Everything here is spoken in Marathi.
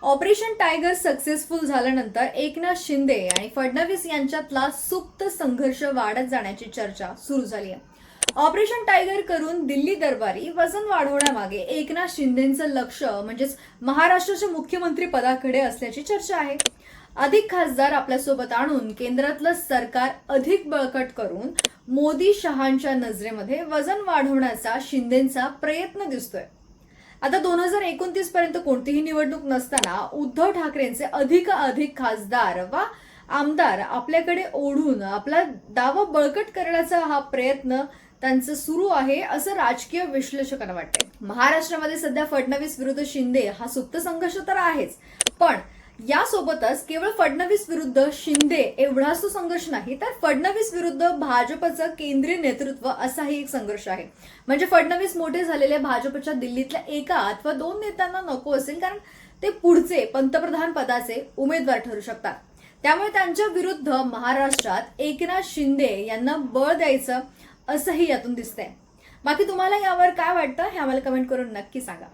ऑपरेशन टायगर सक्सेसफुल झाल्यानंतर एकनाथ शिंदे आणि फडणवीस यांच्यातला सुप्त संघर्ष वाढत जाण्याची चर्चा सुरू झाली आहे. ऑपरेशन टायगर करून दिल्ली दरबारी वजन वाढवण्यामागे एकनाथ शिंदेचं लक्ष म्हणजेच महाराष्ट्राच्या मुख्यमंत्री पदाकडे असल्याची चर्चा आहे. अधिक खासदार आपल्यासोबत आणून केंद्रातलं सरकार अधिक बळकट करून मोदी शहांच्या नजरेमध्ये वजन वाढवण्याचा शिंदेचा प्रयत्न दिसतोय. आता 2029 पर्यंत कोणतीही निवडणूक नसताना उद्धव ठाकरेंचे अधिक खासदार व आमदार आपल्याकडे ओढून आपला दावा बळकट करण्याचा हा प्रयत्न त्यांचं सुरू आहे असं राजकीय विश्लेषकांना वाटतंय. महाराष्ट्रामध्ये सध्या फडणवीस विरुद्ध शिंदे हा सुप्त संघर्ष तर आहेच, पण यासोबतच केवळ फडणवीस विरुद्ध शिंदे एवढाच तो संघर्ष नाही, तर फडणवीस विरुद्ध भाजपचं केंद्रीय नेतृत्व असाही एक संघर्ष आहे. म्हणजे फडणवीस मोठे झालेले भाजपच्या दिल्लीतल्या एका अथवा दोन नेत्यांना नको असेल, कारण ते पुढचे पंतप्रधान पदाचे उमेदवार ठरू शकतात. त्यामुळे त्यांच्या विरुद्ध महाराष्ट्रात एकनाथ शिंदे यांना बळ द्यायचं असंही यातून दिसतंय. बाकी तुम्हाला यावर काय वाटतं हे आम्हाला कमेंट करून नक्की सांगा.